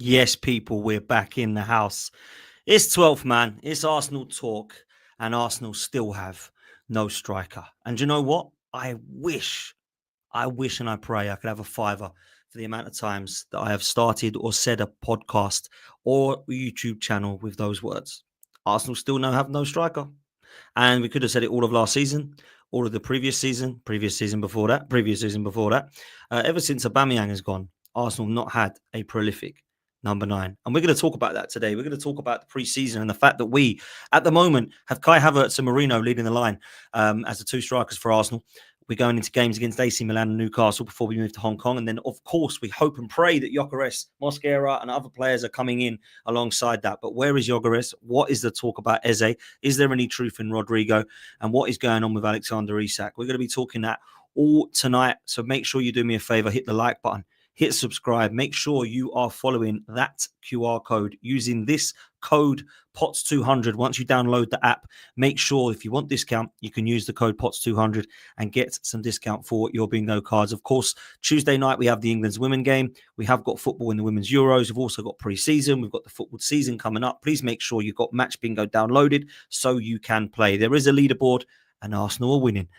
Yes, people, we're back in the house. It's 12th man. It's Arsenal talk, and Arsenal still have no striker. And you know what? I wish and I pray I could have a fiver for the amount of times that I have started or said a podcast or YouTube channel with those words. Arsenal still now have no striker. And we could have said it all of last season, all of the previous season before that, previous season before that. Ever since Aubameyang has gone, Arsenal have not had a prolific number 9. And we're going to talk about that today. We're going to talk about the pre-season and the fact that we, at the moment, have Kai Havertz and Merino leading the line as the two strikers for Arsenal. We're going into games against AC Milan and Newcastle before we move to Hong Kong. And then, of course, we hope and pray that Gyokeres, Mosquera and other players are coming in alongside that. But where is Gyokeres? What is the talk about Eze? Is there any truth in Rodrigo? And what is going on with Alexander Isak? We're going to be talking that all tonight. So make sure you do me a favor, hit the like button, hit subscribe. Make sure you are following that QR code using this code POTS200. Once you download the app, make sure if you want discount, you can use the code POTS200 and get some discount for your bingo cards. Of course, Tuesday night, we have the England's women game. We have got football in the women's Euros. We've also got pre-season. We've got the football season coming up. Please make sure you've got match bingo downloaded so you can play. There is a leaderboard and Arsenal are winning.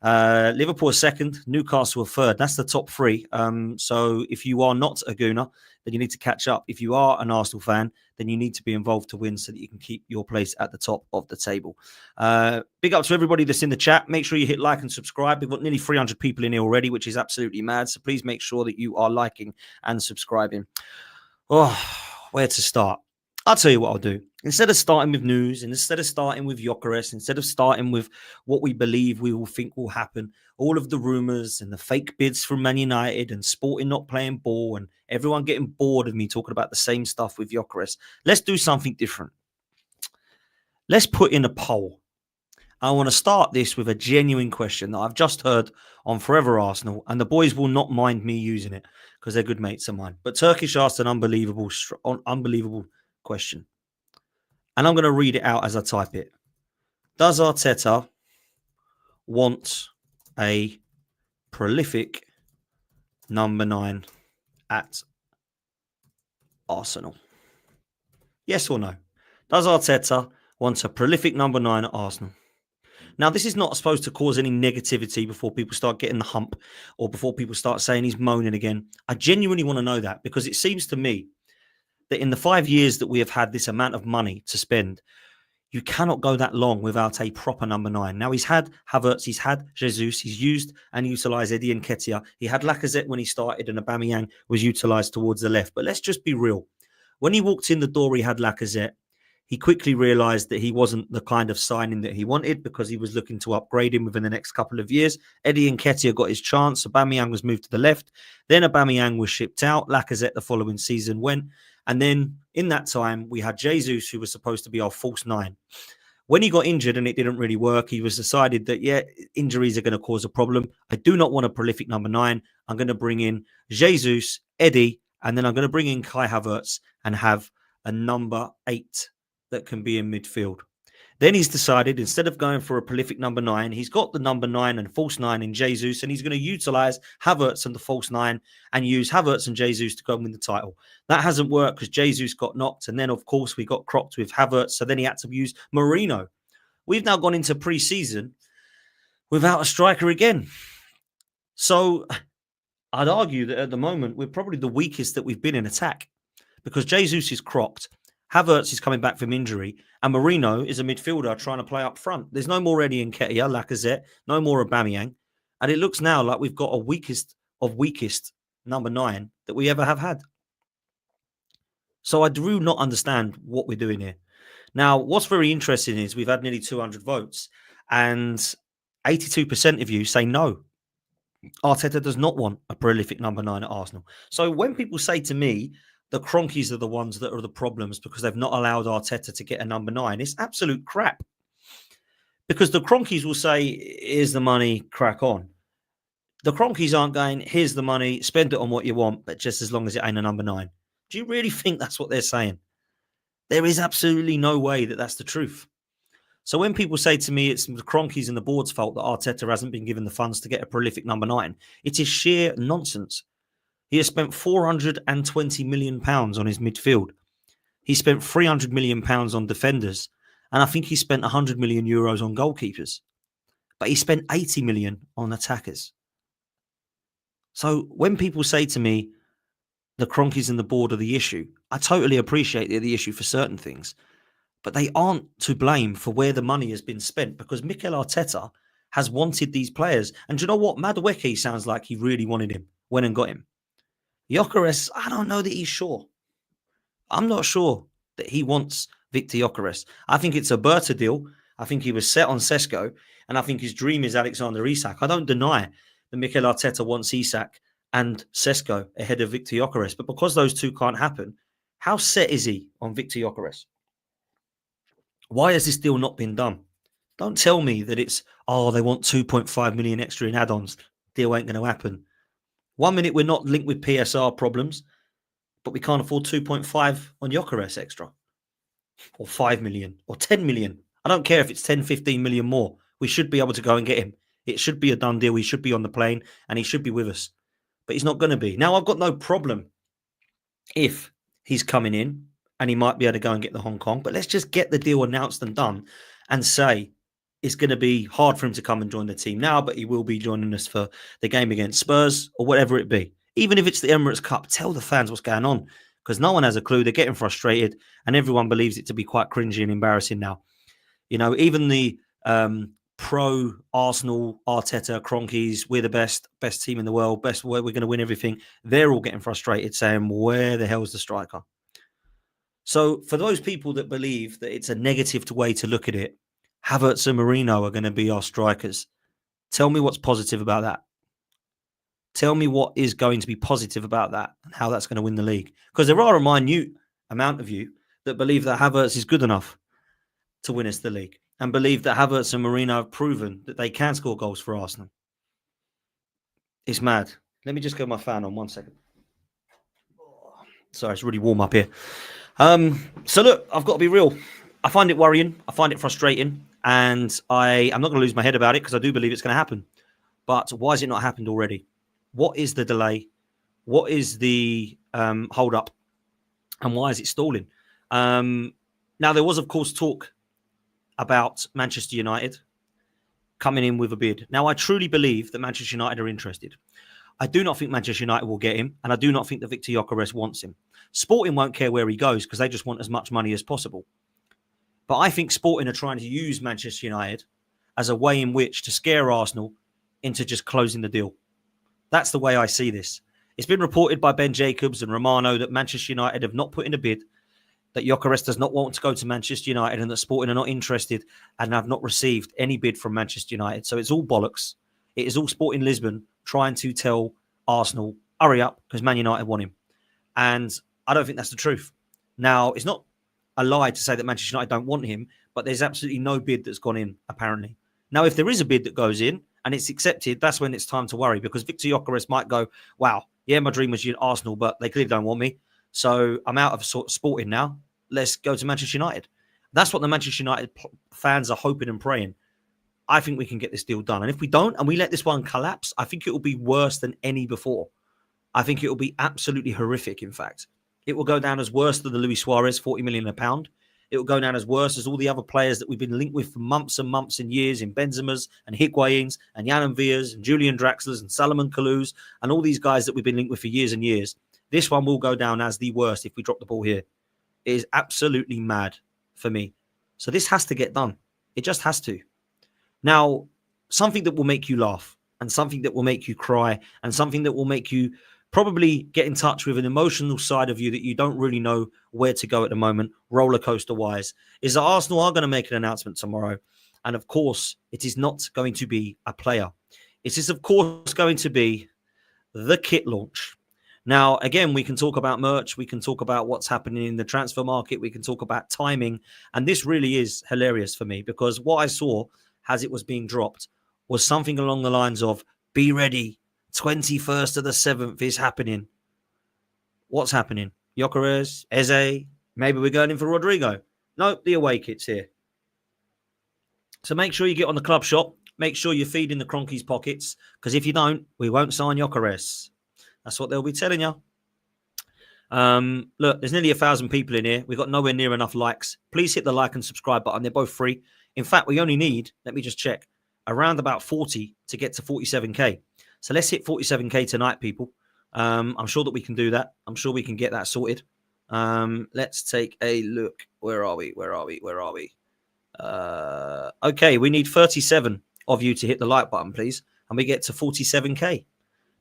Liverpool are second, Newcastle are third. That's the top three. So if you are not a Gooner, then you need to catch up. If you are an Arsenal fan, then you need to be involved to win so that you can keep your place at the top of the table. Big up to everybody that's in the chat. Make sure you hit like and subscribe. We've got nearly 300 people in here already, which is absolutely mad. So please make sure that you are liking and subscribing. Oh, where to start? I'll tell you what I'll do. Instead of starting with news, and instead of starting with Gyokeres, instead of starting with what we believe we will think will happen, all of the rumours and the fake bids from Man United and Sporting not playing ball and everyone getting bored of me talking about the same stuff with Gyokeres, let's do something different. Let's put in a poll. I want to start this with a genuine question that I've just heard on Forever Arsenal, and the boys will not mind me using it because they're good mates of mine. But Turkish asked an unbelievable question. And I'm going to read it out as I type it. Does Arteta want a prolific number 9 at Arsenal? Yes or no? Does Arteta want a prolific number 9 at Arsenal? Now, this is not supposed to cause any negativity before people start getting the hump or before people start saying he's moaning again. I genuinely want to know that because it seems to me that in the 5 years that we have had this amount of money to spend, you cannot go that long without a proper number 9. Now, he's had Havertz, he's had Jesus, he's used and utilised Eddie Nketiah. He had Lacazette when he started and Aubameyang was utilised towards the left. But let's just be real. When he walked in the door, he had Lacazette. He quickly realised that he wasn't the kind of signing that he wanted because he was looking to upgrade him within the next couple of years. Eddie Nketiah got his chance. Aubameyang was moved to the left. Then Aubameyang was shipped out. Lacazette the following season went. And then in that time, we had Jesus, who was supposed to be our false 9. When he got injured and it didn't really work, he was decided that, injuries are going to cause a problem. I do not want a prolific number 9. I'm going to bring in Jesus, Eddie, and then I'm going to bring in Kai Havertz and have a number 8 that can be in midfield. Then he's decided, instead of going for a prolific number 9, he's got the number 9 and false 9 in Jesus, and he's going to utilise Havertz and the false 9 and use Havertz and Jesus to go and win the title. That hasn't worked because Jesus got knocked, and then, of course, we got cropped with Havertz, so then he had to use Merino. We've now gone into pre-season without a striker again. So I'd argue that at the moment, we're probably the weakest that we've been in attack because Jesus is cropped. Havertz is coming back from injury, and Merino is a midfielder trying to play up front. There's no more Eddie Nketiah, Lacazette, no more Aubameyang, and it looks now like we've got a weakest of weakest number 9 that we ever have had. So I do not understand what we're doing here. Now, what's very interesting is we've had nearly 200 votes, and 82% of you say no. Arteta does not want a prolific number 9 at Arsenal. So when people say to me, the Cronkies are the ones that are the problems because they've not allowed Arteta to get a number 9. It's absolute crap. Because the Cronkies will say, here's the money, crack on. The Cronkies aren't going, here's the money, spend it on what you want, but just as long as it ain't a number 9. Do you really think that's what they're saying? There is absolutely no way that that's the truth. So when people say to me it's the Cronkies and the board's fault that Arteta hasn't been given the funds to get a prolific number 9, it is sheer nonsense. He has spent £420 million on his midfield. He spent £300 million on defenders. And I think he spent €100 million on goalkeepers. But he spent 80 million on attackers. So when people say to me, the Cronkies and the board are the issue, I totally appreciate they're the issue for certain things. But they aren't to blame for where the money has been spent because Mikel Arteta has wanted these players. And do you know what? Madueke sounds like he really wanted him, went and got him. Gyokeres, I don't know that he's sure. I'm not sure that he wants Victor Gyokeres. I think it's a Berta deal. I think he was set on Sesko, and I think his dream is Alexander Isak. I don't deny that Mikel Arteta wants Isak and Sesko ahead of Victor Gyokeres, but because those two can't happen, how set is he on Victor Gyokeres? Why has this deal not been done? Don't tell me that it's, they want 2.5 million extra in add-ons. Deal ain't going to happen. 1 minute we're not linked with PSR problems, but we can't afford 2.5 on Gyokeres extra. Or 5 million or 10 million. I don't care if it's 10, 15 million more. We should be able to go and get him. It should be a done deal. He should be on the plane and he should be with us. But he's not going to be. Now, I've got no problem if he's coming in and he might be able to go and get the Hong Kong. But let's just get the deal announced and done and say it's going to be hard for him to come and join the team now, but he will be joining us for the game against Spurs or whatever it be. Even if it's the Emirates Cup, tell the fans what's going on because no one has a clue. They're getting frustrated and everyone believes it to be quite cringy and embarrassing now. You know, even the pro-Arsenal, Arteta, Cronkies, we're the best team in the world, we're going to win everything. They're all getting frustrated saying, where the hell's the striker? So for those people that believe that it's a negative way to look at it, Havertz and Merino are going to be our strikers. Tell me what's positive about that. Tell me what is going to be positive about that and how that's going to win the league. Because there are a minute amount of you that believe that Havertz is good enough to win us the league and believe that Havertz and Merino have proven that they can score goals for Arsenal. It's mad. Let me just get my fan on 1 second. Sorry, it's really warm up here. So look, I've got to be real. I find it worrying. I find it frustrating. And I'm not going to lose my head about it because I do believe it's going to happen. But why has it not happened already? What is the delay? What is the hold up? And why is it stalling? Now, there was, of course, talk about Manchester United coming in with a bid. Now, I truly believe that Manchester United are interested. I do not think Manchester United will get him, and I do not think that Victor Gyokeres wants him. Sporting won't care where he goes because they just want as much money as possible. But I think Sporting are trying to use Manchester United as a way in which to scare Arsenal into just closing the deal. That's the way I see this. It's been reported by Ben Jacobs and Romano that Manchester United have not put in a bid, that Gyokeres does not want to go to Manchester United and that Sporting are not interested and have not received any bid from Manchester United. So it's all bollocks. It is all Sporting Lisbon trying to tell Arsenal, hurry up, because Man United want him. And I don't think that's the truth. Now, it's not a lie to say that Manchester United don't want him, but there's absolutely no bid that's gone in, apparently. Now, if there is a bid that goes in and it's accepted, that's when it's time to worry because Victor Gyokeres might go, wow, yeah, my dream was Arsenal, but they clearly don't want me. So I'm out of Sporting now. Let's go to Manchester United. That's what the Manchester United fans are hoping and praying. I think we can get this deal done. And if we don't, and we let this one collapse, I think it will be worse than any before. I think it will be absolutely horrific, in fact. It will go down as worse than the Luis Suarez, 40 million a pound. It will go down as worse as all the other players that we've been linked with for months and months and years in Benzema's and Higuain's and Jan Villas and Julian Draxler's and Salomon Kalou's and all these guys that we've been linked with for years and years. This one will go down as the worst if we drop the ball here. It is absolutely mad for me. So this has to get done. It just has to. Now, something that will make you laugh and something that will make you cry and something that will make you probably get in touch with an emotional side of you that you don't really know where to go at the moment, roller coaster wise, is that Arsenal are going to make an announcement tomorrow. And of course, it is not going to be a player. It is, of course, going to be the kit launch. Now, again, we can talk about merch. We can talk about what's happening in the transfer market. We can talk about timing. And this really is hilarious for me because what I saw as it was being dropped was something along the lines of, be ready, 21st of the 7th is happening. What's happening? Gyokeres, Eze, maybe we're going in for Rodrigo. No, the away kit's here. So make sure you get on the club shop. Make sure you're feeding the Cronkies pockets because if you don't, we won't sign Gyokeres. That's what they'll be telling you. Look, there's nearly 1,000 people in here. We've got nowhere near enough likes. Please hit the like and subscribe button. They're both free. In fact, we only need, let me just check, around about 40 to get to 47k. So let's hit 47k tonight, people. I'm sure that we can do that. I'm sure we can get that sorted. Let's take a look. Where are we? Okay, we need 37 of you to hit the like button, please. And we get to 47k.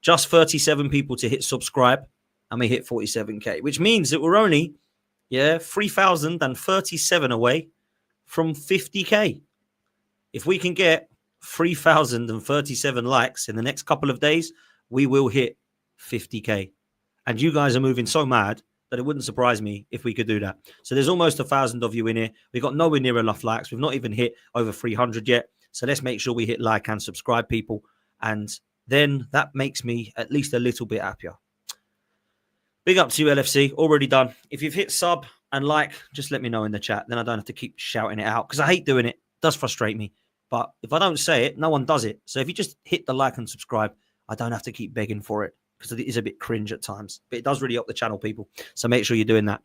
Just 37 people to hit subscribe. And we hit 47k, which means that we're only, 3,037 away from 50k. If we can get 3,037 likes in the next couple of days, we will hit 50k. And you guys are moving so mad that it wouldn't surprise me if we could do that. So there's almost 1,000 of you in here. We've got nowhere near enough likes. We've not even hit over 300 yet. So let's make sure we hit like and subscribe, people. And then that makes me at least a little bit happier. Big up to you, LFC. Already done. If you've hit sub and like, just let me know in the chat. Then I don't have to keep shouting it out because I hate doing it. It does frustrate me. But if I don't say it, no one does it. So if you just hit the like and subscribe, I don't have to keep begging for it because it is a bit cringe at times. But it does really help the channel, people. So make sure you're doing that.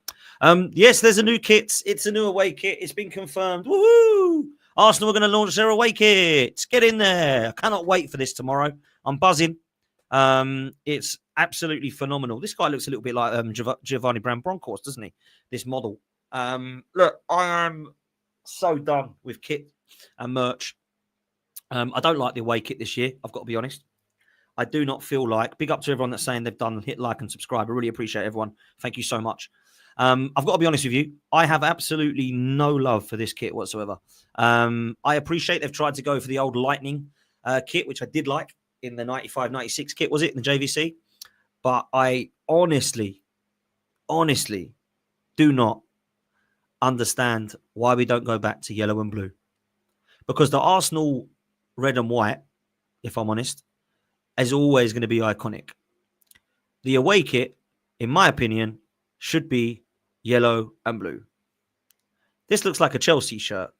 Yes, there's a new kit. It's a new away kit. It's been confirmed. Woohoo! Arsenal are going to launch their away kit. Get in there. I cannot wait for this tomorrow. I'm buzzing. It's absolutely phenomenal. This guy looks a little bit like Giovanni Brown-Bronckhorst, doesn't he? This model. Look, I am so done with kit and merch. I don't like the away kit this year. I've got to be honest. I do not feel like. Big up to everyone that's saying they've done. Hit like and subscribe. I really appreciate everyone. Thank you so much. I've got to be honest with you. I have absolutely no love for this kit whatsoever. I appreciate they've tried to go for the old Lightning kit, which I did like. In the 95-96 kit, was it? In the JVC? But I honestly do not understand why we don't go back to yellow and blue. Because the Arsenal red and white, if I'm honest, is always going to be iconic. The away kit, in my opinion, should be yellow and blue. This looks like a Chelsea shirt.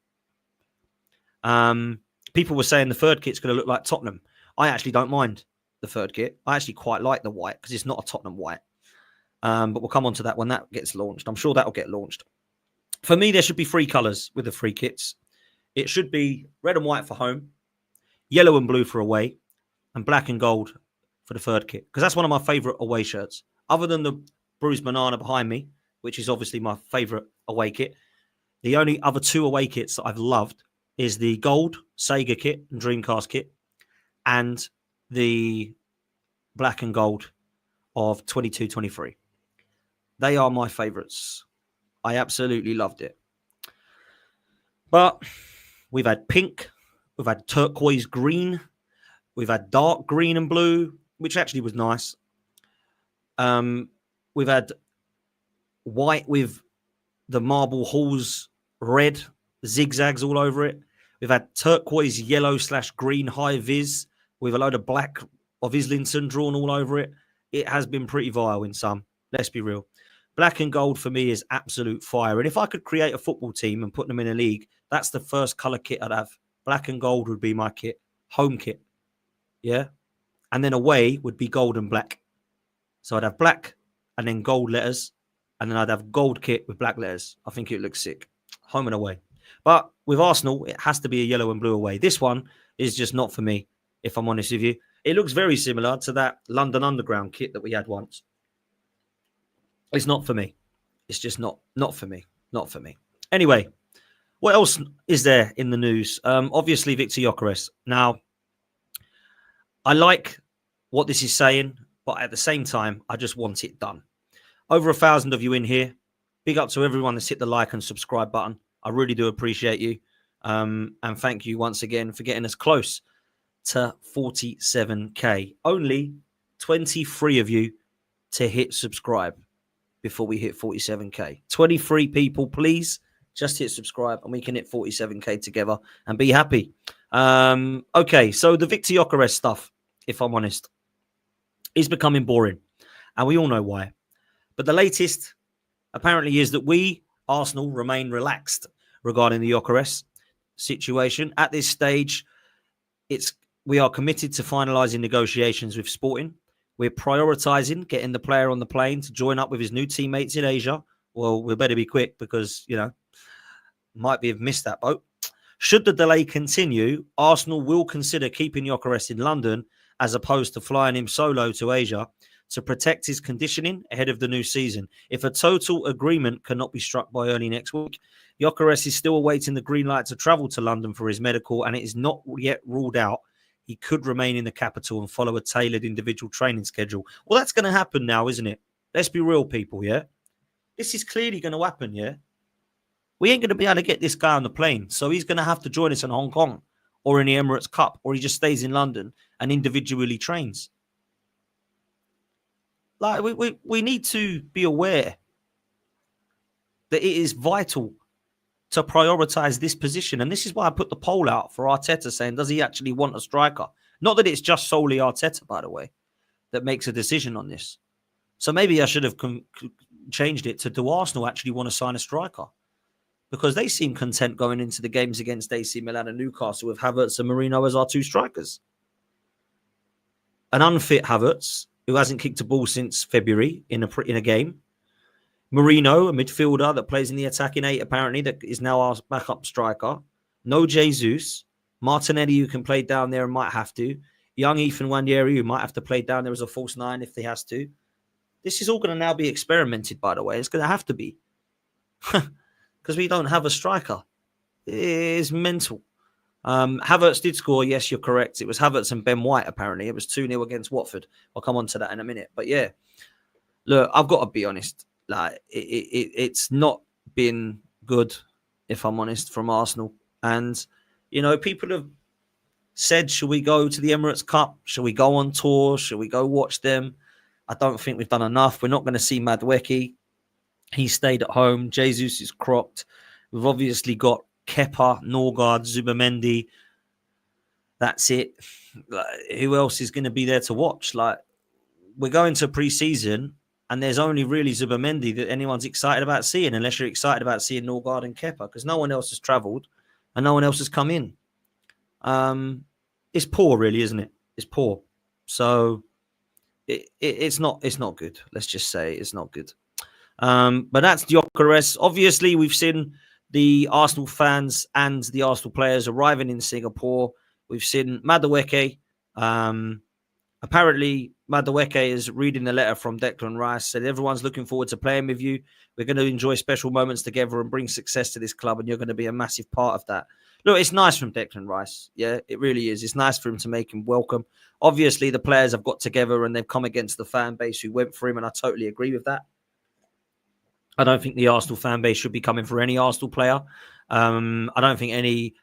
People were saying the third kit's going to look like Tottenham. I actually don't mind the third kit. I actually quite like the white because it's not a Tottenham white. But we'll come on to that when that gets launched. I'm sure that will get launched. For me, there should be 3 colours with the 3 kits. It should be red and white for home, yellow and blue for away, and black and gold for the third kit. Because that's one of my favourite away shirts. Other than the bruised banana behind me, which is obviously my favourite away kit, the only other 2 away kits that I've loved is the gold Sega kit and Dreamcast kit, and the black and gold of 22-23. They are my favourites. I absolutely loved it. But we've had pink, we've had turquoise green, we've had dark green and blue, which actually was nice. We've had white with the marble halls red, zigzags all over it. We've had turquoise yellow / green high vis with a load of black of Islington drawn all over it. It has been pretty vile in some. Let's be real. Black and gold for me is absolute fire. And if I could create a football team and put them in a league, that's the first colour kit I'd have. Black and gold would be my kit. Home kit. Yeah. And then away would be gold and black. So I'd have black and then gold letters. And then I'd have gold kit with black letters. I think it looks sick. Home and away. But with Arsenal, it has to be a yellow and blue away. This one is just not for me, if I'm honest with you. It looks very similar to that London Underground kit that we had once. It's not for me. It's just not for me. Not for me. Anyway, what else is there in the news? Obviously, Victor Gyokeres. Now, I like what this is saying, but at the same time, I just want it done. Over 1,000 of you in here. Big up to everyone that's hit the like and subscribe button. I really do appreciate you. And thank you once again for getting us close to 47k. Only 23 of you to hit subscribe before we hit 47k. 23 people, please just hit subscribe and we can hit 47k together and be happy. Okay, so the Victor Gyokeres stuff, if I'm honest, is becoming boring. And we all know why. But the latest apparently is that we, Arsenal, remain relaxed regarding the Gyokeres situation. At this stage, we are committed to finalising negotiations with Sporting. We're prioritising getting the player on the plane to join up with his new teammates in Asia. Well, we better be quick because, might be have missed that boat. Should the delay continue, Arsenal will consider keeping Gyokeres in London as opposed to flying him solo to Asia to protect his conditioning ahead of the new season. If a total agreement cannot be struck by early next week, Gyokeres is still awaiting the green light to travel to London for his medical, and it is not yet ruled out he could remain in the capital and follow a tailored individual training schedule. Well, that's going to happen now, isn't it? Let's be real, people, yeah? This is clearly going to happen, yeah? We ain't going to be able to get this guy on the plane, so he's going to have to join us in Hong Kong or in the Emirates Cup, or he just stays in London and individually trains. Like, we need to be aware that it is vital to prioritise this position. And this is why I put the poll out for Arteta saying, does he actually want a striker? Not that it's just solely Arteta, by the way, that makes a decision on this. So maybe I should have changed it to, do Arsenal actually want to sign a striker? Because they seem content going into the games against AC Milan and Newcastle with Havertz and Merino as our two strikers. An unfit Havertz, who hasn't kicked a ball since February in a game. Merino, a midfielder that plays in the attacking eight, apparently, that is now our backup striker. No Jesus. Martinelli, who can play down there and might have to. Young Ethan Wandieri, who might have to play down there as a false nine if he has to. This is all going to now be experimented, by the way. It's going to have to be. Because we don't have a striker. It is mental. Havertz did score. Yes, you're correct. It was Havertz and Ben White, apparently. It was 2-0 against Watford. I'll come on to that in a minute. But yeah, look, I've got to be honest. Like, it's not been good, if I'm honest, from Arsenal. And, people have said, should we go to the Emirates Cup? Should we go on tour? Should we go watch them? I don't think we've done enough. We're not going to see Madueke. He stayed at home. Jesus is crocked. We've obviously got Kepa, Norgard, Zubamendi. That's it. Like, who else is going to be there to watch? Like, we're going to pre-season, and there's only really Zubamendi that anyone's excited about seeing, unless you're excited about seeing Norgard and Kepa, because no one else has travelled and no one else has come in. It's poor, really, isn't it? It's poor. So it's not good. Let's just say it's not good. But that's Gyokeres. Obviously, we've seen the Arsenal fans and the Arsenal players arriving in Singapore. We've seen Madueke. Apparently, Madueke is reading the letter from Declan Rice. Said, everyone's looking forward to playing with you. We're going to enjoy special moments together and bring success to this club, and you're going to be a massive part of that. Look, it's nice from Declan Rice. Yeah, it really is. It's nice for him to make him welcome. Obviously, the players have got together and they've come against the fan base who went for him, and I totally agree with that. I don't think the Arsenal fan base should be coming for any Arsenal player. I don't think any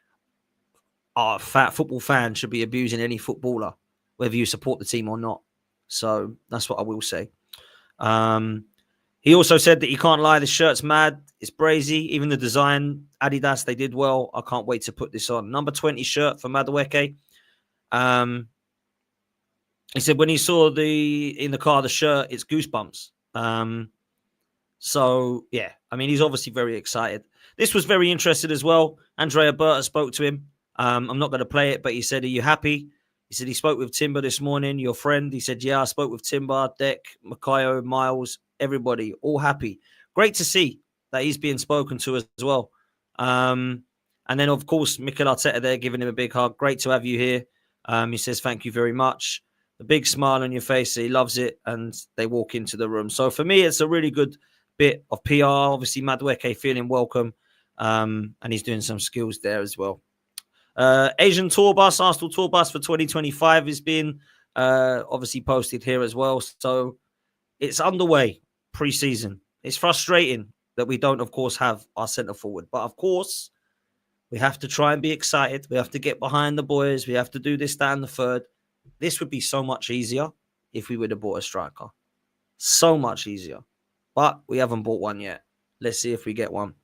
fat football fan should be abusing any footballer, whether you support the team or not. So that's what I will say. He also said that he can't lie. The shirt's mad. It's brazy. Even the design, Adidas, they did well. I can't wait to put this on. Number 20 shirt for Madueke. He said when he saw in the car the shirt, it's goosebumps. So, yeah, I mean, he's obviously very excited. This was very interesting as well. Andrea Berta spoke to him. I'm not going to play it, but he said, are you happy? He said he spoke with Timber this morning, your friend. He said, yeah, I spoke with Timber, Deck, Makayo, Miles, everybody, all happy. Great to see that he's being spoken to as well. And then, of course, Mikel Arteta there giving him a big hug. Great to have you here. He says, thank you very much. The big smile on your face. He loves it. And they walk into the room. So for me, it's a really good bit of PR. Obviously, Madueke feeling welcome. And he's doing some skills there as well. Asian tour bus, Arsenal tour bus for 2025 is being obviously posted here as well. So it's underway pre-season. It's frustrating that we don't, of course, have our centre forward. But, of course, we have to try and be excited. We have to get behind the boys. We have to do this, that, and the third. This would be so much easier if we would have bought a striker. So much easier. But we haven't bought one yet. Let's see if we get one.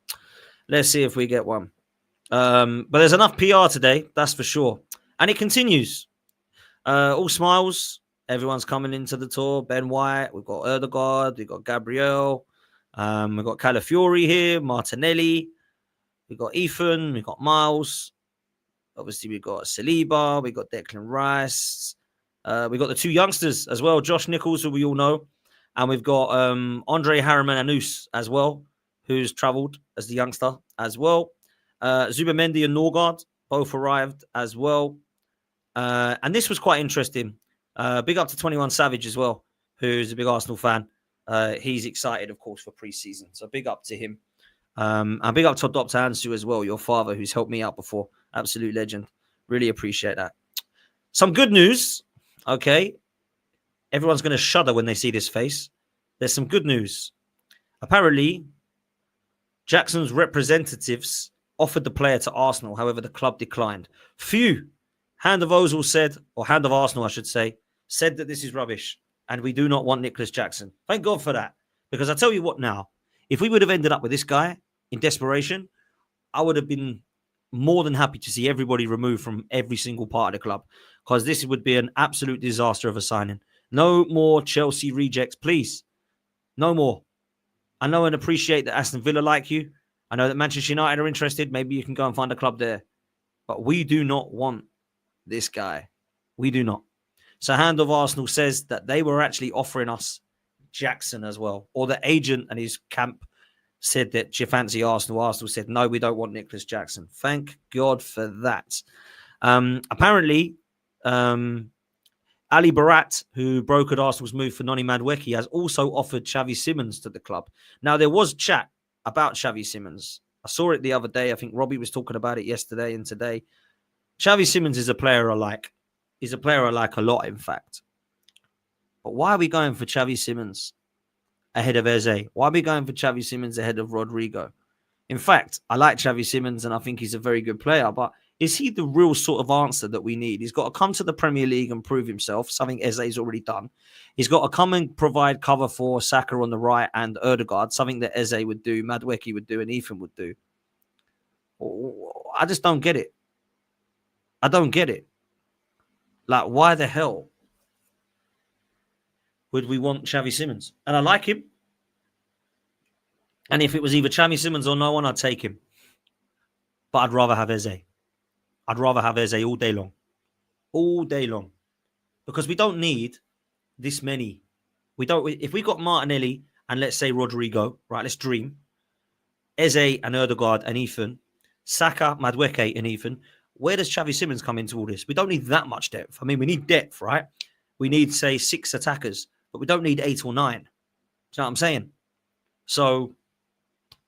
But there's enough PR today, that's for sure. And it continues. All smiles. Everyone's coming into the tour. Ben White, we've got Erdegaard, we've got Gabriel, we've got Calafiori here, Martinelli, we've got Ethan, we've got Miles. Obviously, we've got Saliba, we've got Declan Rice. We've got the two youngsters as well, Josh Nichols, who we all know. And we've got Andre Harriman Anus as well, who's travelled as the youngster as well. Zubamendi and Norgard both arrived as well. And this was quite interesting. Big up to 21 Savage as well, who's a big Arsenal fan. He's excited, of course, for pre-season. So big up to him. And big up to Dr. Ansu as well, your father, who's helped me out before. Absolute legend. Really appreciate that. Some good news. Okay. Everyone's going to shudder when they see this face. There's some good news. Apparently, Jackson's representatives offered the player to Arsenal. However, the club declined. Phew. Hand of Ozil said, or Hand of Arsenal, I should say, said that this is rubbish and we do not want Nicholas Jackson. Thank God for that. Because I tell you what now, if we would have ended up with this guy in desperation, I would have been more than happy to see everybody removed from every single part of the club, because this would be an absolute disaster of a signing. No more Chelsea rejects, please. No more. I know and appreciate that Aston Villa like you. I know that Manchester United are interested. Maybe you can go and find a club there. But we do not want this guy. We do not. So Hand of Arsenal says that they were actually offering us Jackson as well. Or the agent and his camp said that, do you fancy Arsenal? Arsenal said, no, we don't want Nicholas Jackson. Thank God for that. Apparently, Ali Barat, who brokered Arsenal's move for Noni Madueke, has also offered Xavi Simons to the club. Now, there was chat about Xavi Simons. I saw it the other day. I think Robbie was talking about it yesterday and today. Xavi Simons is a player I like. He's a player I like a lot, in fact. But why are we going for Xavi Simons ahead of Eze? Why are we going for Xavi Simons ahead of Rodrigo? In fact, I like Xavi Simons and I think he's a very good player, but is he the real sort of answer that we need? He's got to come to the Premier League and prove himself, something Eze's already done. He's got to come and provide cover for Saka on the right and Ødegaard, something that Eze would do, Madueke would do, and Ethan would do. I just don't get it. I don't get it. Like, why the hell would we want Xavi Simons? And I like him. And if it was either Xavi Simons or no one, I'd take him. But I'd rather have Eze. I'd rather have Eze all day long. All day long. Because we don't need this many. We don't. If we got Martinelli and let's say Rodrigo, right, let's dream. Eze and Ødegaard and Ethan. Saka, Madueke and Ethan. Where does Xavi Simons come into all this? We don't need that much depth. I mean, we need depth, right? We need, say, 6 attackers, but we don't need 8 or 9. Do you know what I'm saying? So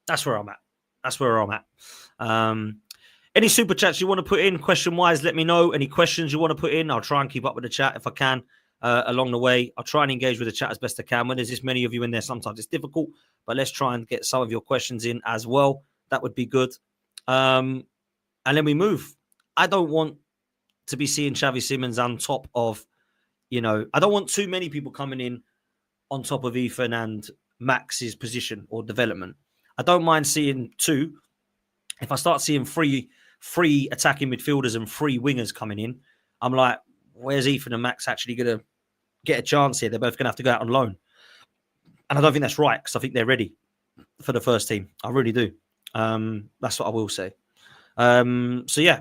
that's where I'm at. That's where I'm at. Any super chats you want to put in, question-wise, let me know. Any questions you want to put in, I'll try and keep up with the chat if I can along the way. I'll try and engage with the chat as best I can. When there's this many of you in there, sometimes it's difficult, but let's try and get some of your questions in as well. That would be good. And then we move. I don't want to be seeing Xavi Simons on top of, I don't want too many people coming in on top of Ethan and Max's position or development. I don't mind seeing 2. If I start seeing three attacking midfielders and 3 wingers coming in, I'm like, where's Ethan and Max actually going to get a chance here? They're both going to have to go out on loan. And I don't think that's right because I think they're ready for the first team. I really do. That's what I will say. So, yeah.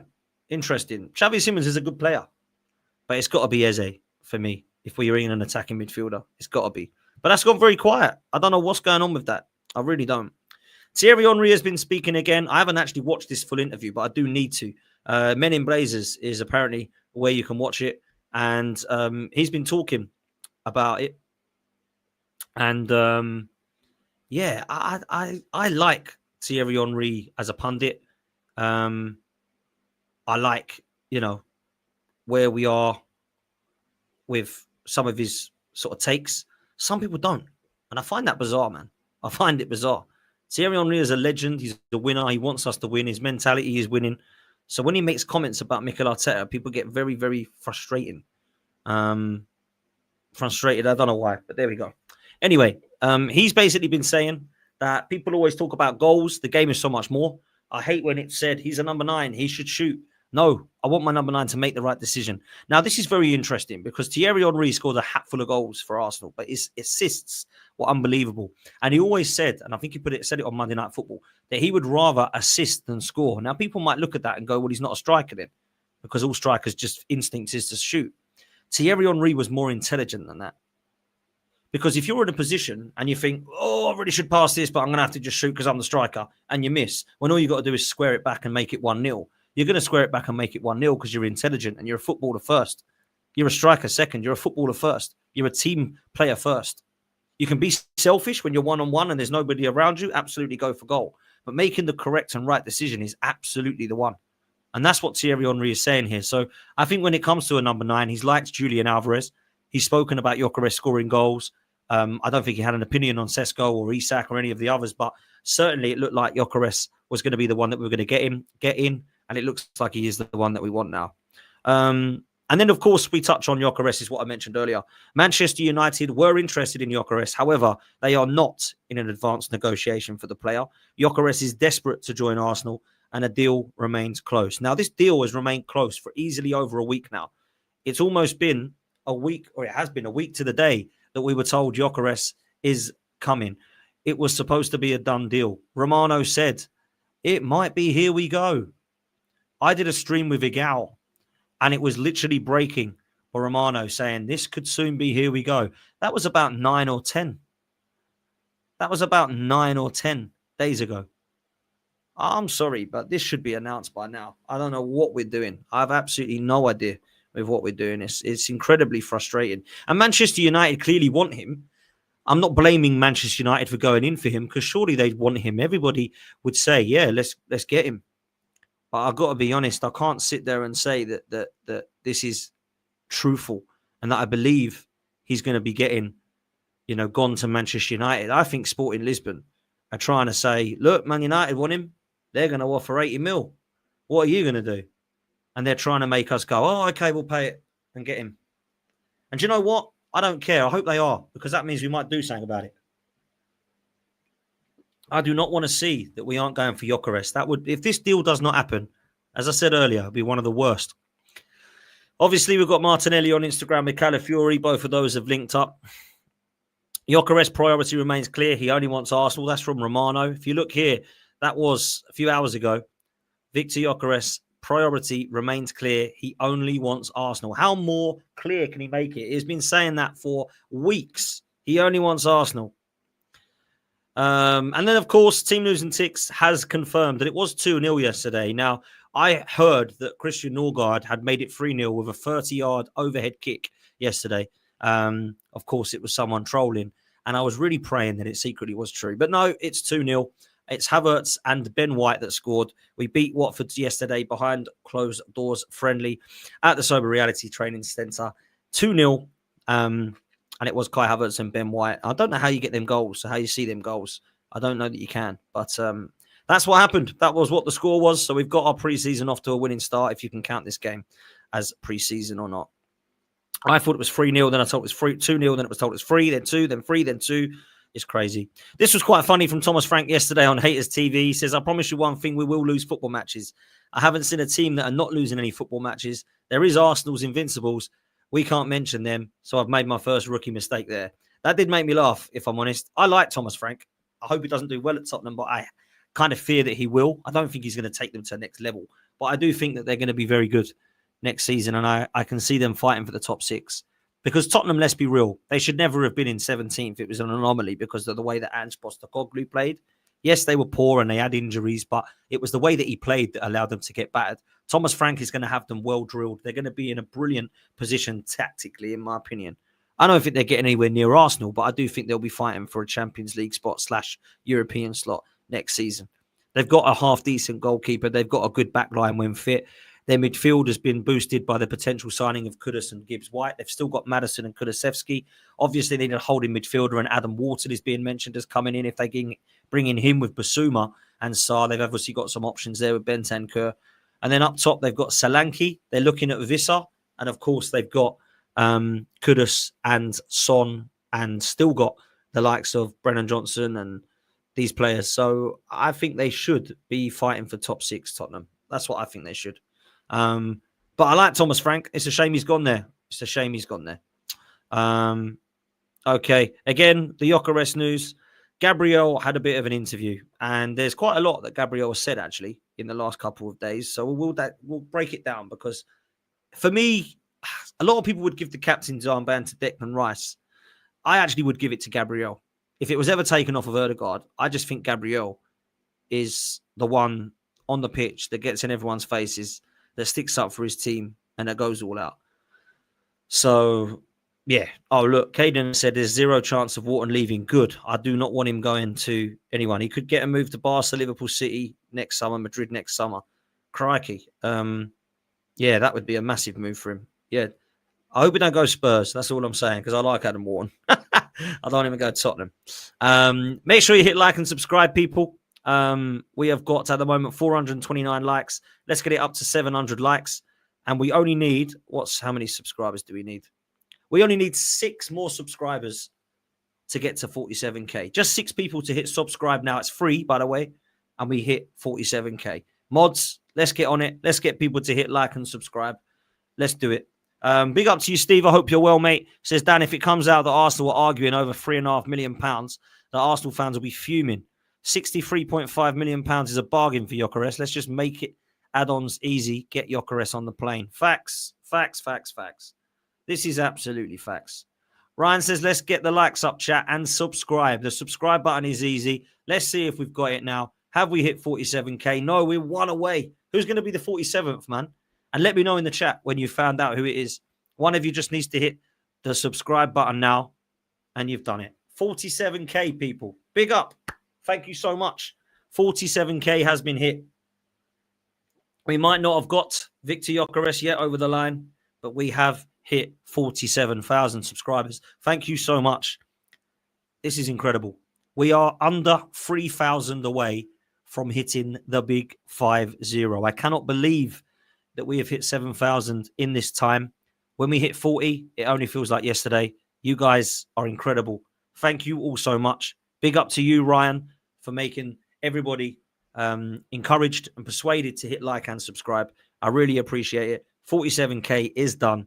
Interesting. Xavi Simons is a good player, but it's got to be Eze for me. If we're in an attacking midfielder, it's got to be. But that's gone very quiet. I don't know what's going on with that. I really don't. Thierry Henry has been speaking again. I haven't actually watched this full interview, but I do need to. Men in Blazers is apparently where you can watch it. And he's been talking about it. And yeah, I like Thierry Henry as a pundit. I like, where we are with some of his sort of takes. Some people don't. And I find that bizarre, man. I find it bizarre. Thierry Henry is a legend. He's a winner. He wants us to win. His mentality is winning. So when he makes comments about Mikel Arteta, people get very, very frustrating. Frustrated. I don't know why, but there we go. Anyway, he's basically been saying that people always talk about goals. The game is so much more. I hate when it's said he's a number 9. He should shoot. No, I want my number 9 to make the right decision. Now, this is very interesting because Thierry Henry scored a hatful of goals for Arsenal, but his assists were unbelievable. And he always said, and I think he said it on Monday Night Football, that he would rather assist than score. Now, people might look at that and go, well, he's not a striker then, because all strikers just instincts is to shoot. Thierry Henry was more intelligent than that. Because if you're in a position and you think, oh, I really should pass this, but I'm going to have to just shoot because I'm the striker, and you miss, when all you got to do is square it back and make it 1-0. You're going to square it back and make it 1-0 because you're intelligent and you're a footballer first. You're a striker second. You're a footballer first. You're a team player first. You can be selfish when you're one-on-one and there's nobody around you. Absolutely go for goal. But making the correct and right decision is absolutely the one. And that's what Thierry Henry is saying here. So I think when it comes to a number 9, he's liked Julian Alvarez. He's spoken about Gyokeres scoring goals. I don't think he had an opinion on Sesko or Isak or any of the others, but certainly it looked like Gyokeres was going to be the one that we were going to get in, and it looks like he is the one that we want now. And then, of course, we touch on Gyokeres, is what I mentioned earlier. Manchester United were interested in Gyokeres. However, they are not in an advanced negotiation for the player. Gyokeres is desperate to join Arsenal, and a deal remains close. Now, this deal has remained close for easily over a week now. It's almost been a week, or it has been a week to the day, that we were told Gyokeres is coming. It was supposed to be a done deal. Romano said, it might be here we go. I did a stream with Igal, and it was literally breaking for Romano saying, this could soon be here we go. That was about 9 or 10. That was about 9 or 10 days ago. I'm sorry, but this should be announced by now. I don't know what we're doing. I have absolutely no idea with what we're doing. It's incredibly frustrating. And Manchester United clearly want him. I'm not blaming Manchester United for going in for him because surely they'd want him. Everybody would say, yeah, let's get him. But I've got to be honest, I can't sit there and say that this is truthful and that I believe he's going to be getting, gone to Manchester United. I think Sporting Lisbon are trying to say, look, Man United want him. They're going to offer 80 mil. What are you going to do? And they're trying to make us go, oh, okay, we'll pay it and get him. And do you know what? I don't care. I hope they are, because that means we might do something about it. I do not want to see that we aren't going for Gyokeres. That would, if this deal does not happen, as I said earlier, it'd be one of the worst. Obviously, we've got Martinelli on Instagram with Calafiori. Both of those have linked up. Gyokeres' priority remains clear. He only wants Arsenal. That's from Romano. If you look here, that was a few hours ago. Victor Gyokeres' priority remains clear. He only wants Arsenal. How more clear can he make it? He's been saying that for weeks. He only wants Arsenal. And then, of course, Team News and Ticks has confirmed that it was 2-0 yesterday. Now, I heard that Christian Norgard had made it 3-0 with a 30-yard overhead kick yesterday. Of course, it was someone trolling. And I was really praying that it secretly was true. But no, it's 2-0. It's Havertz and Ben White that scored. We beat Watford yesterday behind closed doors friendly at the Sober Reality Training Centre. 2-0. And it was Kai Havertz and Ben White. I don't know how you get them goals, how you see them goals. I don't know that you can. But that's what happened. That was what the score was. So we've got our pre-season off to a winning start, if you can count this game as pre-season or not. I thought it was 3-0, then I thought it was 2-0, then it was told it was 3, then 2, then 3, then 2. It's crazy. This was quite funny from Thomas Frank yesterday on Haters TV. He says, I promise you one thing, we will lose football matches. I haven't seen a team that are not losing any football matches. There is Arsenal's Invincibles. We can't mention them, so I've made my first rookie mistake there. That did make me laugh, if I'm honest. I like Thomas Frank. I hope he doesn't do well at Tottenham, but I kind of fear that he will. I don't think he's going to take them to the next level, but I do think that they're going to be very good next season, and I can see them fighting for the top 6. Because Tottenham, let's be real, they should never have been in 17th. It was an anomaly because of the way that Ange Postecoglou played. Yes, they were poor and they had injuries, but it was the way that he played that allowed them to get battered. Thomas Frank is going to have them well drilled. They're going to be in a brilliant position tactically, in my opinion. I don't think they're getting anywhere near Arsenal, but I do think they'll be fighting for a Champions League spot / European slot next season. They've got a half-decent goalkeeper. They've got a good backline when fit. Their midfield has been boosted by the potential signing of Kudus and Gibbs-White. They've still got Maddison and Kulusevski. Obviously, they need a holding midfielder, and Adam Wharton is being mentioned as coming in. If they can bring in him with Basuma and Sarr, they've obviously got some options there with Bentancur. And then up top, they've got Solanke. They're looking at Visser. And, of course, they've got Kudus and Son, and still got the likes of Brennan Johnson and these players. So I think they should be fighting for top 6, Tottenham. That's what I think they should. But I like Thomas Frank. It's a shame he's gone there. It's a shame he's gone there. Okay. Again, the Gyokeres news. Gabriel had a bit of an interview, and there's quite a lot that Gabriel has said actually in the last couple of days. So we'll break it down, because for me, a lot of people would give the captain's armband to Declan Rice. I actually would give it to Gabriel. If it was ever taken off of Odegaard, I just think Gabriel is the one on the pitch that gets in everyone's faces, that sticks up for his team, and that goes all out. So, yeah. Oh, look, Caden said there's zero chance of Wharton leaving. Good. I do not want him going to anyone. He could get a move to Barca, Liverpool City next summer, Madrid next summer. Crikey. Yeah, that would be a massive move for him. Yeah. I hope he don't go Spurs. That's all I'm saying, because I like Adam Wharton. I don't even go Tottenham. Make sure you hit like and subscribe, people. We have got, at the moment, 429 likes. Let's get it up to 700 likes. And we only need, how many subscribers do we need? We only need 6 more subscribers to get to 47K. Just 6 people to hit subscribe now. It's free, by the way. And we hit 47K. Mods, let's get on it. Let's get people to hit like and subscribe. Let's do it. Big up to you, Steve. I hope you're well, mate. Says, Dan, if it comes out that Arsenal are arguing over £3.5 million, the Arsenal fans will be fuming. £63.5 million is a bargain for Gyokeres. Let's just make it add-ons easy. Get Gyokeres on the plane. Facts. This is absolutely facts. Ryan says, let's get the likes up, chat, and subscribe. The subscribe button is easy. Let's see if we've got it now. Have we hit 47K? No, we're 1 away. Who's going to be the 47th, man? And let me know in the chat when you found out who it is. One of you just needs to hit the subscribe button now, and you've done it. 47K, people. Big up. Thank you so much. 47K has been hit. We might not have got Victor Gyokeres yet over the line, but we have hit 47,000 subscribers. Thank you so much. This is incredible. We are under 3,000 away from hitting the big 5-0. I cannot believe that we have hit 7,000 in this time. When we hit 40, it only feels like yesterday. You guys are incredible. Thank you all so much. Big up to you, Ryan, for making everybody encouraged and persuaded to hit like and subscribe. I really appreciate it. 47K is done.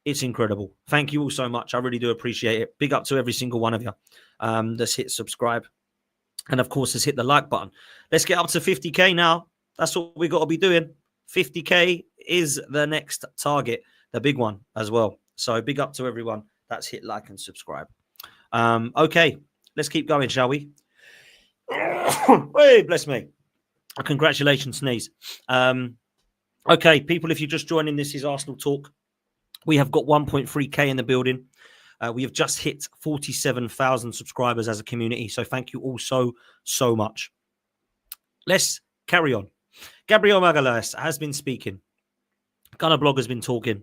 It's incredible. Thank you all so much. I really do appreciate it. Big up to every single one of you that's hit subscribe. And, of course, has hit the like button. Let's get up to 50K now. That's what we got to be doing. 50K is the next target, the big one as well. So big up to everyone that's hit like and subscribe. Okay, let's keep going, shall we? Hey, bless me. Congratulations, Sneeze. Okay, people, if you're just joining, this is Arsenal Talk. We have got 1.3K in the building. We have just hit 47,000 subscribers as a community. So thank you all so much. Let's carry on. Gabriel Magalhaes has been speaking. Gunner Blog has been talking.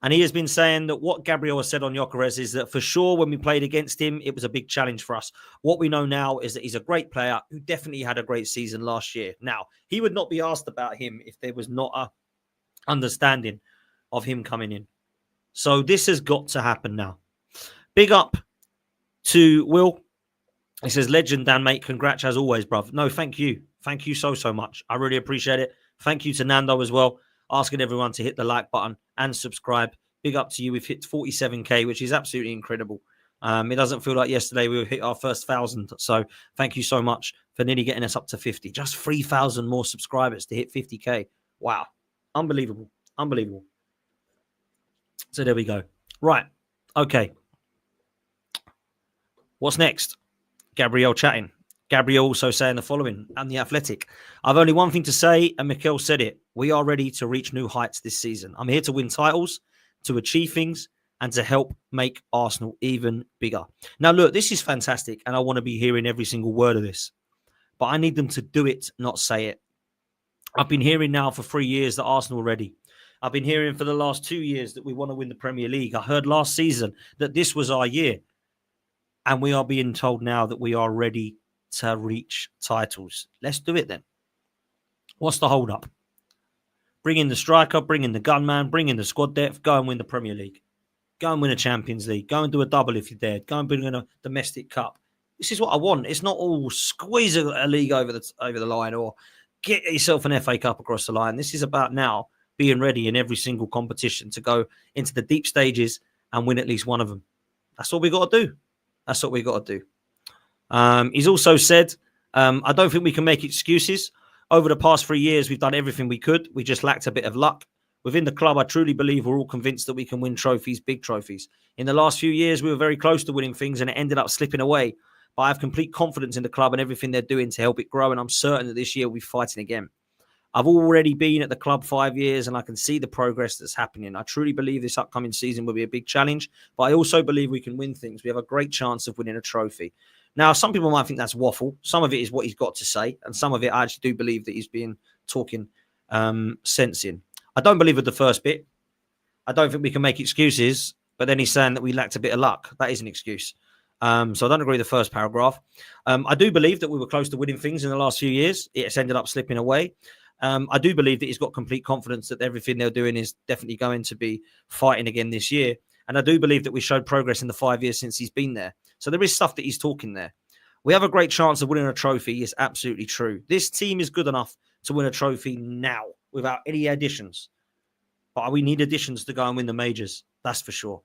And he has been saying that what Gabriel has said on Gyokeres is that for sure when we played against him, it was a big challenge for us. What we know now is that he's a great player who definitely had a great season last year. Now, he would not be asked about him if there was not a understanding of him coming in. So this has got to happen now. Big up to Will. He says, legend, Dan, mate. Congrats as always, bruv. No, thank you. Thank you so much. I really appreciate it. Thank you to Nando as well. Asking everyone to hit the like button and subscribe. Big up to you. We've hit 47K, which is absolutely incredible. It doesn't feel like yesterday we hit our first 1,000. So thank you so much for nearly getting us up to 50. Just 3,000 more subscribers to hit 50K. Wow. Unbelievable. Unbelievable. So there we go. Right. Okay. What's next? Gabriel chatting. Gabriel also saying the following, and The Athletic. I've only one thing to say, and Mikel said it. We are ready to reach new heights this season. I'm here to win titles, to achieve things, and to help make Arsenal even bigger. Now, look, this is fantastic, and I want to be hearing every single word of this. But I need them to do it, not say it. I've been hearing now for 3 years that Arsenal are ready. I've been hearing for the last 2 years that we want to win the Premier League. I heard last season that this was our year. And we are being told now that we are ready to reach titles. Let's do it then. What's the hold up? Bring in the striker, bring in the gunman, bring in the squad depth, go and win the Premier League. Go and win a Champions League. Go and do a double if you're there. Go and bring in a domestic cup. This is what I want. It's not all squeeze a league over the line or get yourself an FA Cup across the line. This is about now being ready in every single competition to go into the deep stages and win at least one of them. That's what we got to do. That's what we got to do. He's also said, I don't think we can make excuses. Over the past 3 years, we've done everything we could. We just lacked a bit of luck. within the club, I truly believe we're all convinced that we can win trophies, big trophies. In the last few years, we were very close to winning things and it ended up slipping away. But I have complete confidence in the club and everything they're doing to help it grow. And I'm certain that this year we'll be fighting again. I've already been at the club 5 years and I can see the progress that's happening. I truly believe this upcoming season will be a big challenge, but I also believe we can win things. We have a great chance of winning a trophy. Now, some people might think that's waffle. Some of it is what he's got to say, and some of it I actually do believe that he's been talking sense in. I don't believe with the first bit. I don't think we can make excuses, but then he's saying that we lacked a bit of luck. That is an excuse. So I don't agree with the first paragraph. I do believe that we were close to winning things in the last few years. It's ended up slipping away. I do believe that he's got complete confidence that everything they're doing is definitely going to be fighting again this year. And I do believe that we showed progress in the 5 years since he's been there. So there is stuff that he's talking there. We have a great chance of winning a trophy. It's absolutely true. This team is good enough to win a trophy now without any additions. But we need additions to go and win the majors. That's for sure.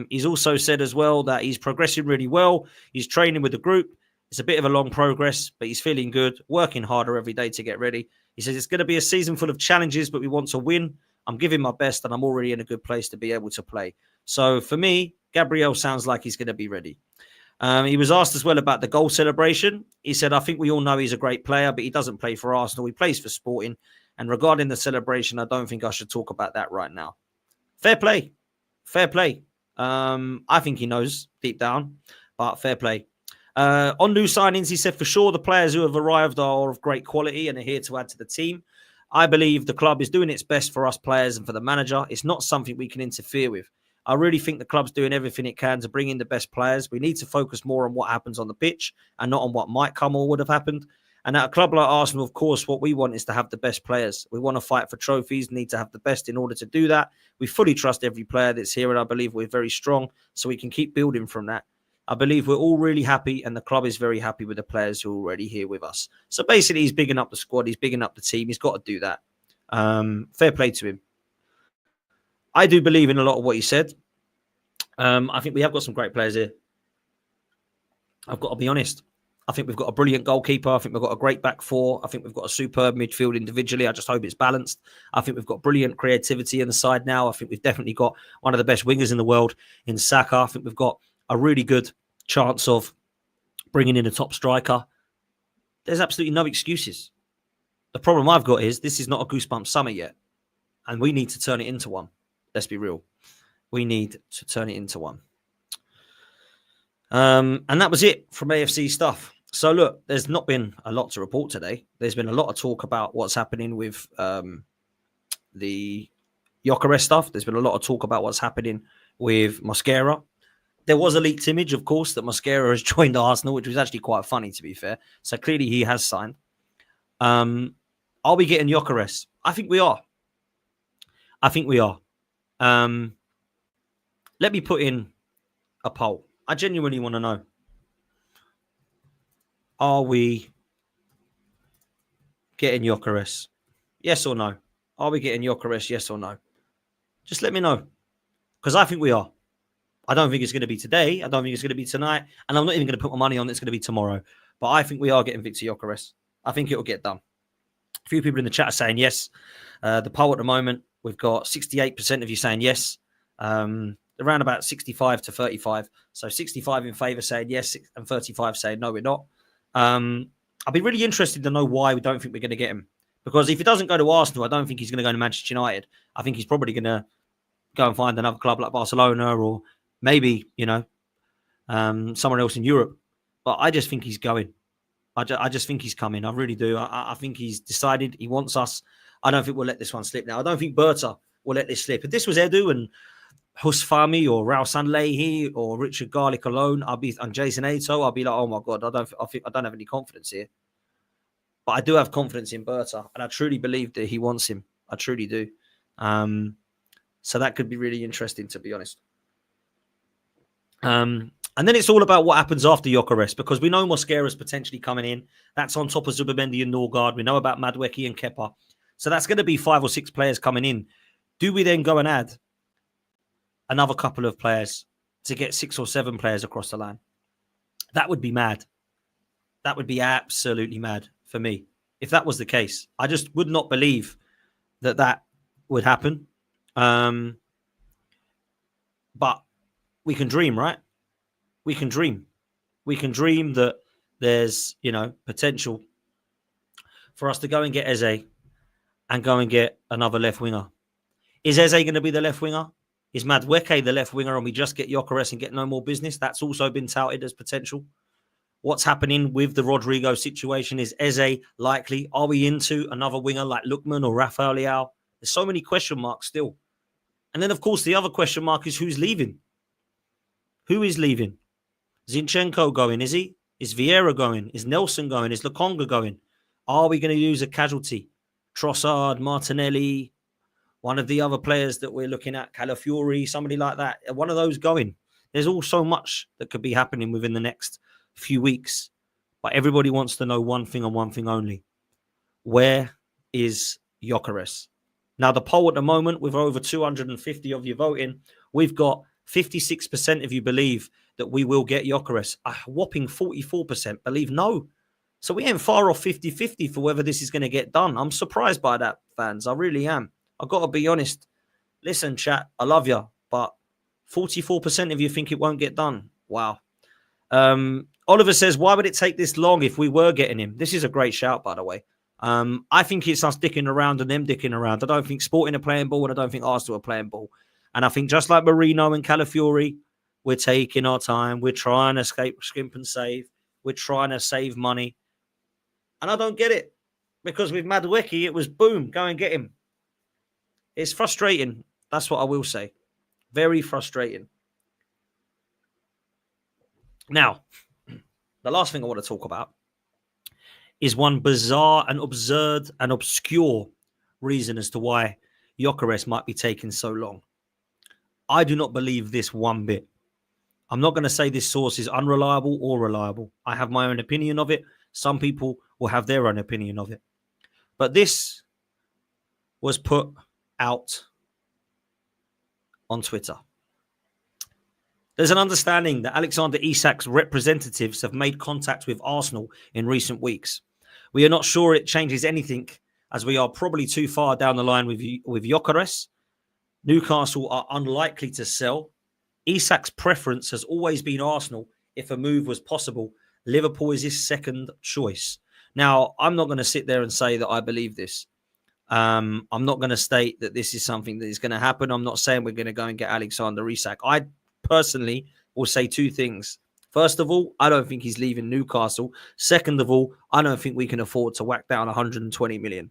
He's also said as well that he's progressing really well. He's training with the group. It's a bit of a long progress, but he's feeling good, working harder every day to get ready. He says it's going to be a season full of challenges, but we want to win. I'm giving my best and I'm already in a good place to be able to play. So for me, Gabriel sounds like he's going to be ready. He was asked as well about the goal celebration. He said, I think we all know he's a great player, but he doesn't play for Arsenal. He plays for Sporting. And regarding the celebration, I don't think I should talk about that right now. Fair play. Fair play. I think he knows deep down, but fair play. On new signings, he said, for sure, the players who have arrived are of great quality and are here to add to the team. I believe the club is doing its best for us players and for the manager. It's not something we can interfere with. I really think the club's doing everything it can to bring in the best players. We need to focus more on what happens on the pitch and not on what might come or would have happened. And at a club like Arsenal, of course, what we want is to have the best players. We want to fight for trophies, need to have the best in order to do that. We fully trust every player that's here, and I believe we're very strong, so we can keep building from that. I believe we're all really happy, and the club is very happy with the players who are already here with us. So basically, he's bigging up the squad. He's bigging up the team. He's got to do that. Fair play to him. I do believe in a lot of what he said. I think we have got some great players here. I've got to be honest. I think we've got a brilliant goalkeeper. I think we've got a great back four. I think we've got a superb midfield individually. I just hope it's balanced. I think we've got brilliant creativity in the side now. I think we've definitely got one of the best wingers in the world in Saka. I think we've got a really good chance of bringing in a top striker. There's absolutely no excuses. The problem I've got is this is not a goosebump summer yet. And we need to turn it into one. Let's be real. We need to turn it into one. And that was it from AFC stuff. So look, there's not been a lot to report today. There's been a lot of talk about what's happening with the Gyokeres stuff. There's been a lot of talk about what's happening with Mosquera. There was a leaked image, of course, that Mosquera has joined Arsenal, which was actually quite funny, to be fair. So clearly he has signed. Are we getting Gyokeres? I think we are. I think we are. Let me put in a poll. I genuinely want to know. Are we getting Gyokeres? Yes or no? Are we getting Gyokeres? Yes or no? Just let me know. Because I think we are. I don't think it's going to be today. I don't think it's going to be tonight. And I'm not even going to put my money on it's going to be tomorrow. But I think we are getting Victor Gyokeres. I think it'll get done. A few people in the chat are saying yes. The poll at the moment, we've got 68% of you saying yes. Around about 65 to 35. So 65 in favour saying yes and 35 saying no, we're not. I'll be really interested to know why we don't think we're going to get him. Because if he doesn't go to Arsenal, I don't think he's going to go to Manchester United. I think he's probably going to go and find another club like Barcelona or maybe, someone else in Europe. But I just think he's going. I just think he's coming. I really do. I think he's decided he wants us. I don't think we'll let this one slip now. I don't think Berta will let this slip. If this was Edu and Husfami or Raul Sanlehi or Richard Garlick alone, and Jason Ato, I'll be like, oh my God, I don't have any confidence here. But I do have confidence in Berta, and I truly believe that he wants him. I truly do. So that could be really interesting, to be honest. And then it's all about what happens after Gyokeres, because we know Mosquera's potentially coming in. That's on top of Zubimendi and Norgard. We know about Madueke and Kepa. So that's going to be 5 or 6 players coming in. Do we then go and add another couple of players to get 6 or 7 players across the line? That would be mad. That would be absolutely mad for me if that was the case. I just would not believe that would happen. But we can dream, right? We can dream. We can dream that there's, potential for us to go and get Eze and go and get another left winger. Is Eze going to be the left winger? Is Madueke the left winger and we just get Gyokeres and get no more business? That's also been touted as potential. What's happening with the Rodrigo situation? Is Eze likely? Are we into another winger like Lookman or Rafael Leao? There's so many question marks still. And then, of course, the other question mark is who's leaving? Who is leaving? Zinchenko going, is he? Is Vieira going? Is Nelson going? Is Lokonga going? Are we going to use a casualty? Trossard, Martinelli, one of the other players that we're looking at, Calafiori, somebody like that. One of those going. There's all so much that could be happening within the next few weeks. But everybody wants to know one thing and one thing only. Where is Gyokeres? Now, the poll at the moment, with over 250 of you voting, we've got 56% of you believe that we will get Gyokeres. A whopping 44% believe no. So we ain't far off 50-50 for whether this is going to get done. I'm surprised by that, fans. I really am. I've got to be honest. Listen, chat, I love you, but 44% of you think it won't get done. Wow. Oliver says, why would it take this long if we were getting him? This is a great shout, by the way. I think it's us dicking around and them dicking around. I don't think Sporting are playing ball and I don't think Arsenal are playing ball. And I think just like Merino and Calafiori, we're taking our time. We're trying to skimp and save. We're trying to save money. And I don't get it. Because with Madueke, it was boom, go and get him. It's frustrating. That's what I will say. Very frustrating. Now, the last thing I want to talk about is one bizarre and absurd and obscure reason as to why Gyokeres might be taking so long. I do not believe this one bit. I'm not going to say this source is unreliable or reliable. I have my own opinion of it. Some people will have their own opinion of it. But this was put out on Twitter. There's an understanding that Alexander Isak's representatives have made contact with Arsenal in recent weeks. We are not sure it changes anything, as we are probably too far down the line with Gyokeres. Newcastle are unlikely to sell. Isak's preference has always been Arsenal if a move was possible. Liverpool is his second choice. Now, I'm not going to sit there and say that I believe this. I'm not going to state that this is something that is going to happen. I'm not saying we're going to go and get Alexander Isak. I personally will say two things. First of all, I don't think he's leaving Newcastle. Second of all, I don't think we can afford to whack down 120 million.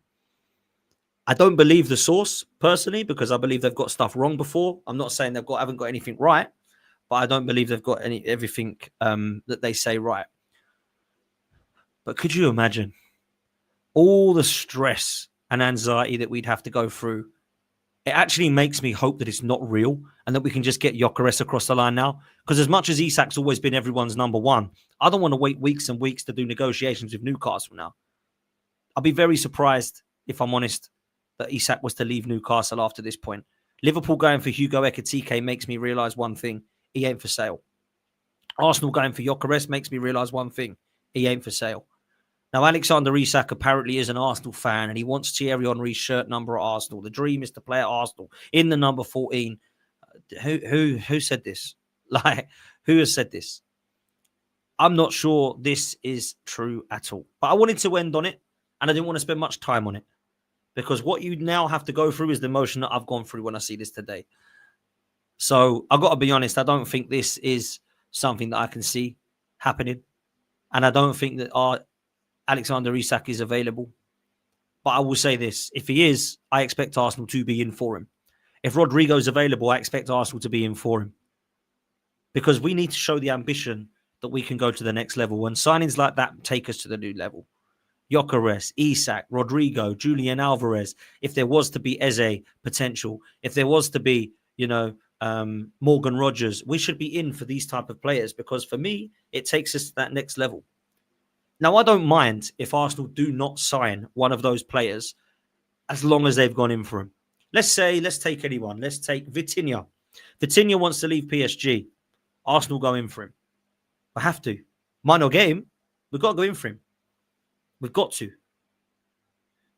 I don't believe the source personally because I believe they've got stuff wrong before. I'm not saying haven't got anything right, but I don't believe they've got everything that they say right. But could you imagine all the stress and anxiety that we'd have to go through? It actually makes me hope that it's not real and that we can just get Gyokeres across the line now. Because as much as Isak's always been everyone's number one, I don't want to wait weeks and weeks to do negotiations with Newcastle now. I'll be very surprised, if I'm honest, that Isak was to leave Newcastle after this point. Liverpool going for Hugo Ekitike makes me realise one thing. He ain't for sale. Arsenal going for Gyokeres makes me realise one thing. He ain't for sale. Now, Alexander Isak apparently is an Arsenal fan and he wants Thierry Henry's shirt number at Arsenal. The dream is to play at Arsenal in the number 14. Who said this? Who has said this? I'm not sure this is true at all. But I wanted to end on it and I didn't want to spend much time on it because what you now have to go through is the emotion that I've gone through when I see this today. So I've got to be honest, I don't think this is something that I can see happening. And I don't think that Alexander Isak is available. But I will say this. If he is, I expect Arsenal to be in for him. If Rodrigo's available, I expect Arsenal to be in for him. Because we need to show the ambition that we can go to the next level. And signings like that take us to the new level. Gyokeres, Isak, Rodrigo, Julian Alvarez. If there was to be Eze potential, if there was to be, Morgan Rogers, we should be in for these type of players. Because for me, it takes us to that next level. Now, I don't mind if Arsenal do not sign one of those players as long as they've gone in for him. Let's take anyone. Let's take Vitinha. Vitinha wants to leave PSG. Arsenal go in for him. I have to. Might not get him. We've got to go in for him. We've got to.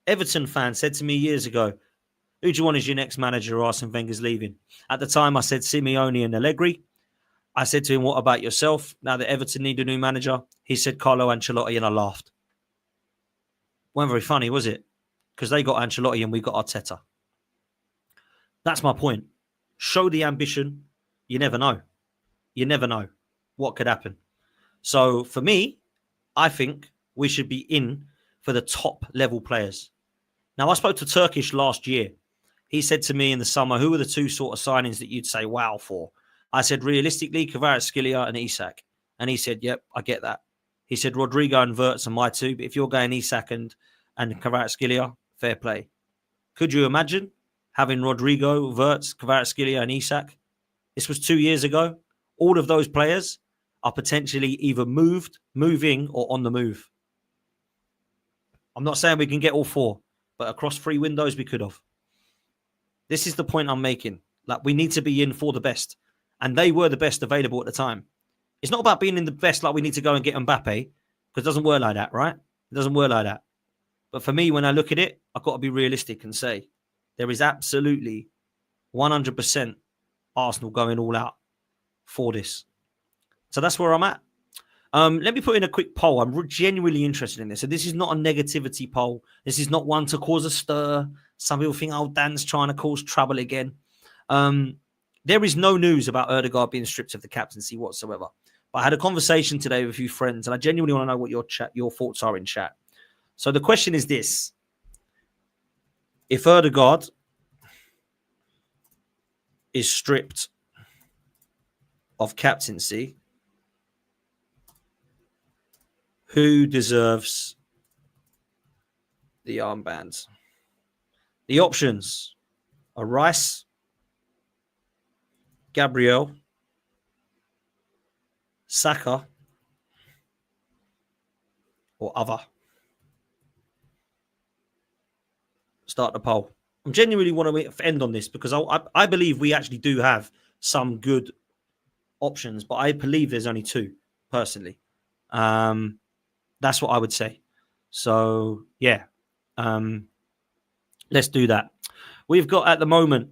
Everton fan said to me years ago, Who do you want as your next manager? Arsene Wenger's leaving. At the time, I said Simeone and Allegri. I said to him, what about yourself? Now that Everton need a new manager, he said Carlo Ancelotti, and I laughed. Wasn't very funny, was it? Because they got Ancelotti and we got Arteta. That's my point. Show the ambition. You never know. You never know what could happen. So for me, I think we should be in for the top level players. Now, I spoke to Turkish last year. He said to me in the summer, who are the two sort of signings that you'd say wow for? I said, realistically, Kvaratskhelia and Isak. And he said, yep, I get that. He said, Rodrigo and Wirtz are my two, but if you're going Isak and Kvaratskhelia, fair play. Could you imagine having Rodrigo, Wirtz, Kvaratskhelia and Isak? This was 2 years ago. All of those players are potentially either moving, or on the move. I'm not saying we can get all four, but across 3 windows, we could have. This is the point I'm making. Like, we need to be in for the best. And they were the best available at the time. It's not about being in the best, like we need to go and get Mbappe, because it doesn't work like that, right? It doesn't work like that. But for me, when I look at it, I've got to be realistic and say there is absolutely 100% Arsenal going all out for this. So that's where I'm at. Let me put in a quick poll. I'm genuinely interested in this. So this is not a negativity poll. This is not one to cause a stir. Some people think, oh, Dan's trying to cause trouble again. There is no news about Ødegaard being stripped of the captaincy whatsoever. But I had a conversation today with a few friends, and I genuinely want to know what your thoughts are in chat. So the question is this. If Ødegaard is stripped of captaincy, who deserves the armbands? The options are Rice, Gabriel, Saka, or other. Start the poll. I genuinely want to end on this because I believe we actually do have some good options, but I believe there's only 2, personally. That's what I would say. So, yeah. Let's do that. We've got, at the moment,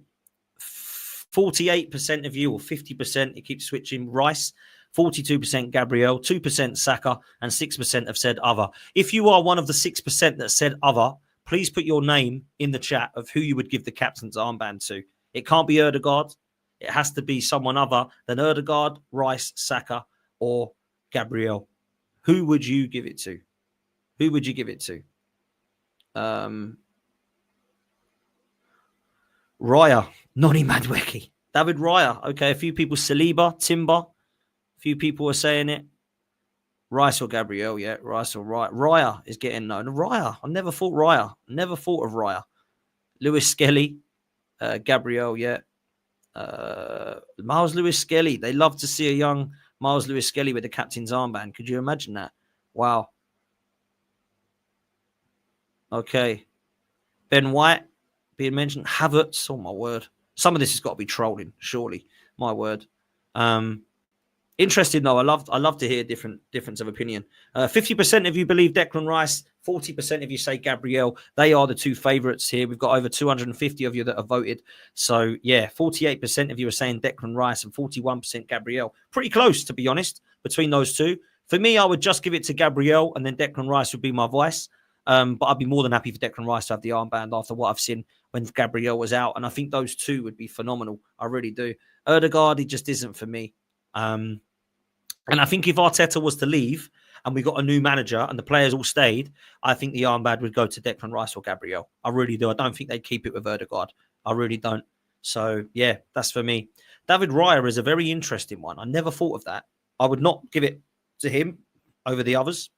48% of you, or 50%, it keeps switching, Rice, 42% Gabriel, 2% Saka, and 6% have said other. If you are one of the 6% that said other, please put your name in the chat of who you would give the captain's armband to. It can't be Ødegaard. It has to be someone other than Ødegaard, Rice, Saka, or Gabriel. Who would you give it to? Who would you give it to? Raya, Noni Madueke. David Raya. Okay, a few people. Saliba, Timber. A few people are saying it. Rice or Gabriel, yeah. Rice or Raya. Raya is getting known. Raya. I never thought Raya. Never thought of Raya. Lewis-Skelly. Gabriel, yeah. Miles Lewis-Skelly. They love to see a young Miles Lewis-Skelly with the captain's armband. Could you imagine that? Wow. Okay. Ben White being mentioned. Havertz. Oh, my word. Some of this has got to be trolling, surely. My word. Interesting, though. I love to hear difference of opinion. 50% of you believe Declan Rice. 40% of you say Gabriel. They are the 2 favourites here. We've got over 250 of you that have voted. So, yeah, 48% of you are saying Declan Rice and 41% Gabriel. Pretty close, to be honest, between those 2. For me, I would just give it to Gabriel, and then Declan Rice would be my vice. But I'd be more than happy for Declan Rice to have the armband after what I've seen when Gabriel was out. And I think those 2 would be phenomenal. I really do. Ødegaard, he just isn't for me. And I think if Arteta was to leave and we got a new manager and the players all stayed, I think the armband would go to Declan Rice or Gabriel. I really do. I don't think they'd keep it with Ødegaard. I really don't. So, yeah, that's for me. David Raya is a very interesting one. I never thought of that. I would not give it to him over the others.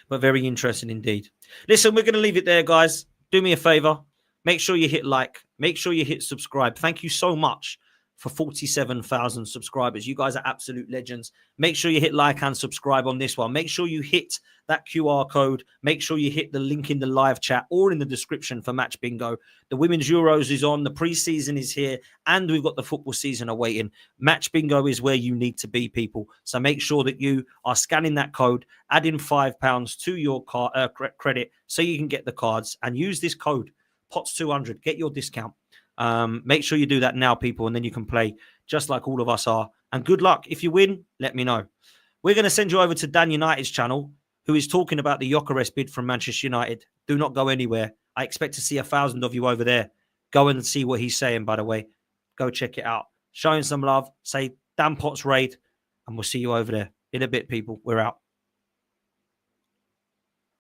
But very interesting indeed. Listen, we're going to leave it there, guys. Do me a favor. Make sure you hit like. Make sure you hit subscribe. Thank you so much for 47,000 subscribers. You guys are absolute legends. Make sure you hit like and subscribe on this one. Make sure you hit that QR code. Make sure you hit the link in the live chat or in the description for Match Bingo. The Women's Euros is on. The preseason is here. And we've got the football season awaiting. Match Bingo is where you need to be, people. So make sure that you are scanning that code, adding £5 to your credit so you can get the cards, and use this code Pots 200. Get your discount. Make sure you do that now, people, and then you can play just like all of us are. And good luck. If you win, let me know. We're going to send you over to Dan United's channel, who is talking about the Gyokeres bid from Manchester United. Do not go anywhere. I expect to see 1,000 of you over there. Go and see what he's saying, by the way. Go check it out. Show him some love. Say, Dan Potts raid. And we'll see you over there in a bit, people. We're out.